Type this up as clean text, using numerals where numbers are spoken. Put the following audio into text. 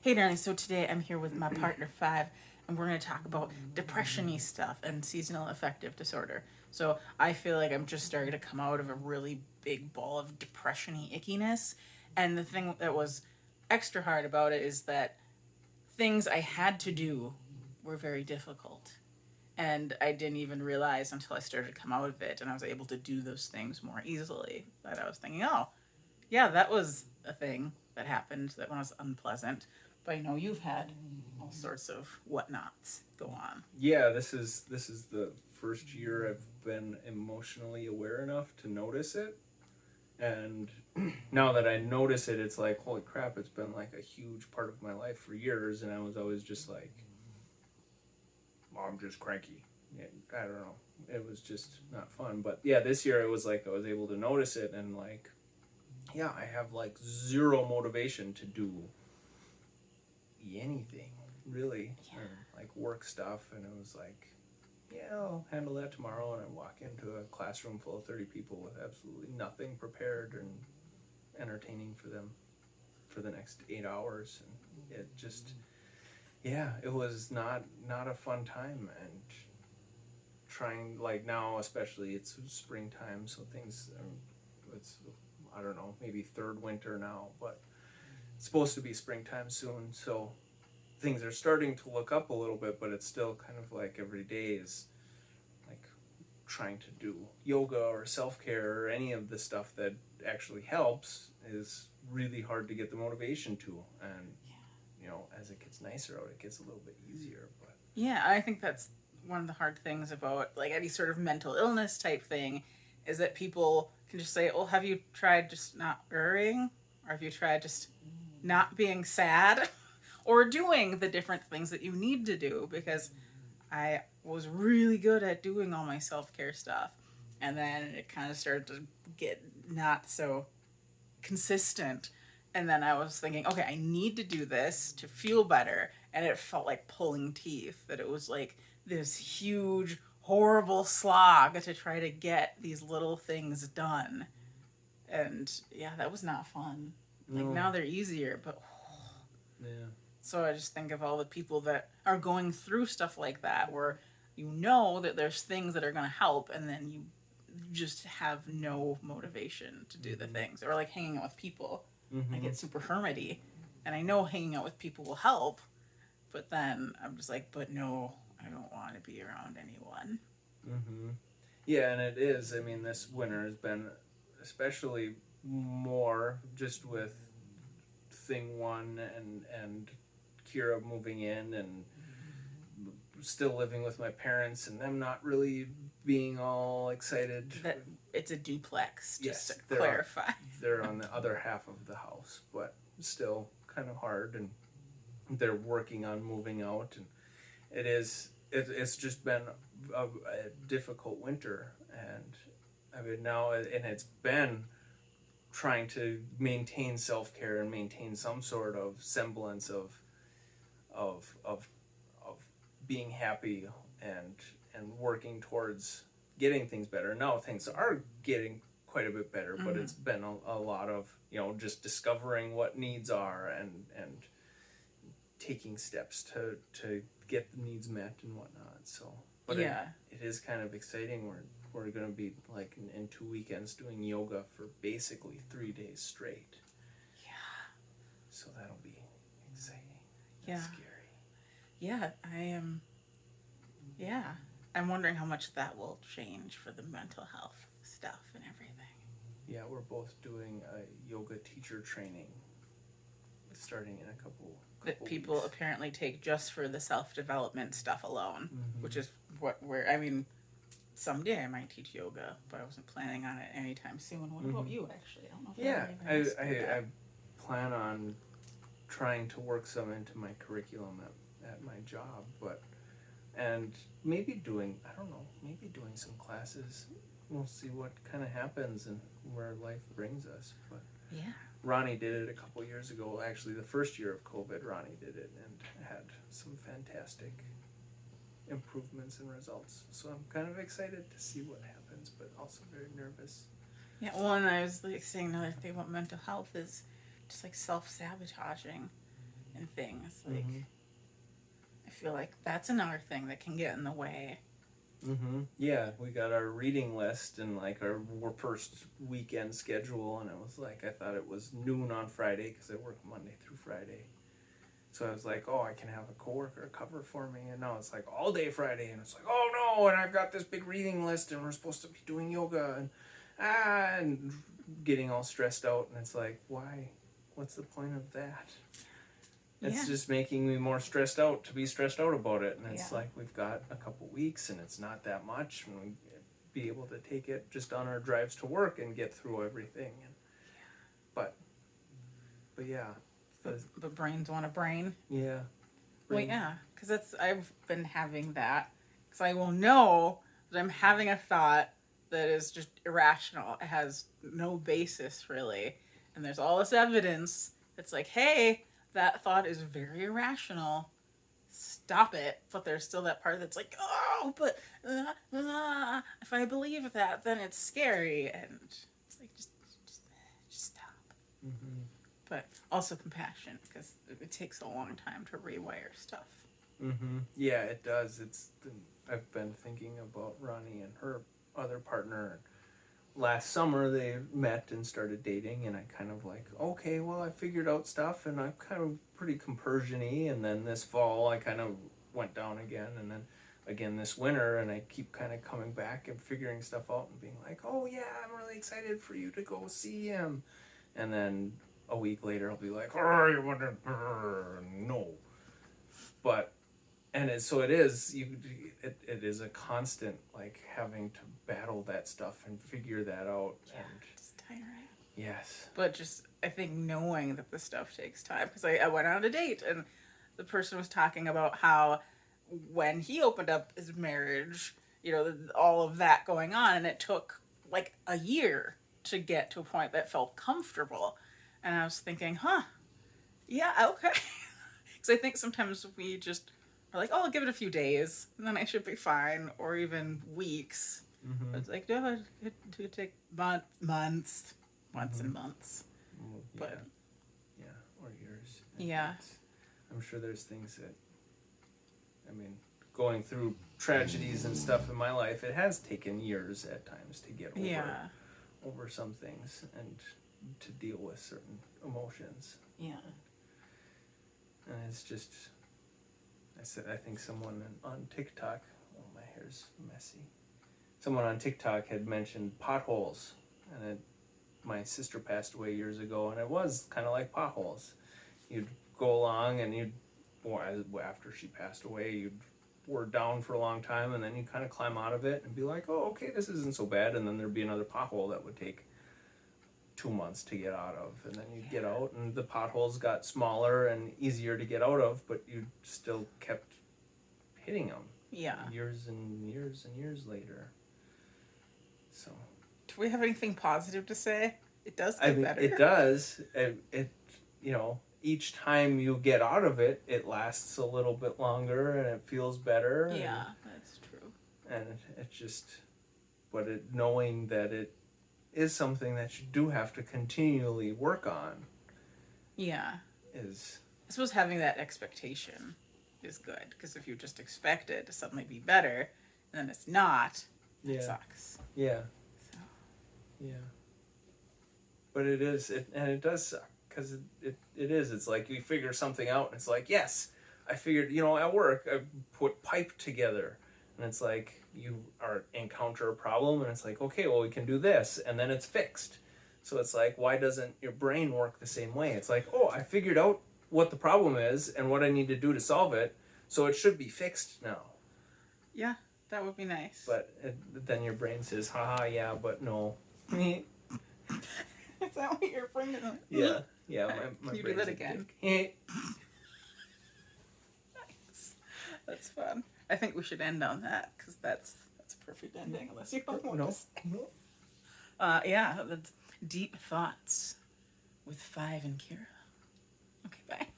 Hey, darling. So today I'm here with my partner Five, and we're going to talk about depression-y stuff and seasonal affective disorder. So I feel like I'm just starting to come out of a really big ball of depression-y ickiness, and the thing that was extra hard about it is that things I had to do were very difficult, and I didn't even realize until I started to come out of it, and I was able to do those things more easily. That I was thinking, oh, yeah, that was a thing that happened that was unpleasant. But I know you've had all sorts of whatnots go on. Yeah, this is the first year I've been emotionally aware enough to notice it. And now that I notice it, it's like, holy crap, it's been like a huge part of my life for years. And I was always just like, well, I'm just cranky. Yeah, I don't know. It was just not fun. But yeah, this year it was like I was able to notice it and like, yeah, I have like zero motivation to do anything really, Yeah. or like work stuff. And it was like, yeah, I'll handle that tomorrow. And I walk into a classroom full of 30 people with absolutely nothing prepared and entertaining for them for the next 8 hours. And it just, yeah, it was not a fun time. And trying, like now, especially, it's springtime, so things, it's, I don't know, maybe third winter now, but it's supposed to be springtime soon. So things are starting to look up a little bit, but it's still kind of like every day is like trying to do yoga or self-care or any of the stuff that actually helps is really hard to get the motivation to. And as it gets nicer out, it gets a little bit easier. But Yeah, I think that's one of the hard things about like any sort of mental illness type thing is that people can just say, "Oh, have you tried just not worrying? Or have you tried just not being sad?" or doing the different things that you need to do because I was really good at doing all my self care stuff. And then it kind of started to get not so consistent. And then I was thinking, okay, I need to do this to feel better. And it felt like pulling teeth, that it was like this huge, horrible slog to try to get these little things done. And yeah, that was not fun. Like no, now they're easier, but yeah, so I just think of all the people that are going through stuff like that, where you know that there's things that are going to help, and then you just have no motivation to do the mm-hmm. things. Or like hanging out with people. I Mm-hmm. get super hermity, and I know hanging out with people will help, but then I'm just like, but no, I don't want to be around anyone. Mm-hmm. Yeah, and it is. I mean, this winter has been especially more just with thing one and Kira moving in and still living with my parents and them not really being all excited. That it's a duplex, just to Yes, clarify. they're on the other half of the house, but still kind of hard, and they're working on moving out, and it's just been a difficult winter. And I mean now, and it's been trying to maintain self-care and maintain some sort of semblance of of of being happy and working towards getting things better. Now things are getting quite a bit better, but Mm-hmm. it's been a lot of just discovering what needs are and taking steps to get the needs met and whatnot. So, but Yeah. it is kind of exciting. We're gonna be like in 2 weekends doing yoga for basically 3 days straight. Yeah. So that'll be exciting and Yeah. scary. Yeah. I am. Yeah. I'm wondering how much that will change for the mental health stuff and everything. Yeah, we're both doing a yoga teacher training starting in a That couple people weeks. apparently take just for the self development stuff alone, which Mm-hmm. is what we're. I mean, someday I might teach yoga, but I wasn't planning on it anytime soon. What about Mm-hmm. you, actually? I don't know if I Yeah, ever even I, asked you I that. I plan on trying to work some into my curriculum at my job, but and maybe doing, I don't know, maybe doing some classes. We'll see what kind of happens and where life brings us. But Yeah. Ronnie did it a couple years ago. Actually, the first year of COVID, Ronnie did it and had some fantastic improvements and results. So I'm kind of excited to see what happens, but also very nervous. Yeah, one I was like saying another thing about mental health is just like self sabotaging. and things. Like, I feel like that's another thing that can get in the way. Yeah, we got our reading list and like our first weekend schedule, and it was like I thought it was noon on Friday because I work Monday through Friday. So I was like, oh, I can have a coworker cover for me, and now it's like all day Friday, and it's like, oh no, and I've got this big reading list, and we're supposed to be doing yoga, and getting all stressed out, and it's like, why? What's the point of that? It's just making me more stressed out to be stressed out about it. And it's like we've got a couple weeks and it's not that much. And we be able to take it just on our drives to work and get through everything. And, but yeah. But brains want a brain. Yeah. Well, yeah. Because I've been having that. Because I will know that I'm having a thought that is just irrational. It has no basis, really. And there's all this evidence that's like, hey, that thought is very irrational. Stop it. But there's still that part that's like, oh, but if I believe that, then it's scary. And it's like, just stop. But also compassion, because it takes a long time to rewire stuff. Yeah, it does. I've been thinking about Ronnie and her other partner. Last summer they met and started dating, and I kind of like, okay, well, I figured out stuff, and I'm kind of pretty compersion-y, and then this fall I kind of went down again, and then again this winter, and I keep kind of coming back and figuring stuff out and being like, oh yeah, I'm really excited for you to go see him, and then a week later I'll be like, oh, you want to, no, but so it is. It is a constant, like, having to battle that stuff and figure that out. Yeah, and it's tiring. Yes. But just, I think knowing that this stuff takes time, because I went on a date and the person was talking about how when he opened up his marriage, all of that going on, and it took like a year to get to a point that felt comfortable. And I was thinking, yeah, okay. Because I think sometimes we just are like, oh, I'll give it a few days, and then I should be fine, or even weeks. But it's like, no, it could take months and months. Well, but or years. Yeah. I'm sure there's things that, going through tragedies and stuff in my life, it has taken years at times to get over some things and to deal with certain emotions. Yeah. And it's just, I think someone on TikTok, oh, my hair's messy. Someone on TikTok had mentioned potholes, and my sister passed away years ago, and it was kind of like potholes. You'd go along, and after she passed away, you were down for a long time, and then you kind of climb out of it and be like, oh, okay, this isn't so bad, and then there'd be another pothole that would take 2 months to get out of, and then you'd get out, and the potholes got smaller and easier to get out of, but you still kept hitting them. Yeah. Years and years and years later. So. Do we have anything positive to say? It does get better. It does. Each time you get out of it, it lasts a little bit longer and it feels better. Yeah, that's true. And it's just, knowing that it is something that you do have to continually work on. Yeah. I suppose having that expectation is good, because if you just expect it to suddenly be better, and then it's not, it sucks. Yeah. So. Yeah. But it is, and it does suck, because it is. It's like you figure something out, and it's like, yes, I figured, at work, I put pipe together, and it's like, you encounter a problem, and it's like, okay, well, we can do this, and then it's fixed. So it's like, why doesn't your brain work the same way? It's like, oh, I figured out what the problem is and what I need to do to solve it, so it should be fixed now. Yeah, that would be nice. But then your brain says, haha, yeah, but no. Is that what you're bringing up? Yeah. My Can you do that again? Nice. That's fun. I think we should end on that, because that's a perfect ending, unless you have more to say. No. Yeah, that's Deep Thoughts with 5 and Kira. Okay, bye.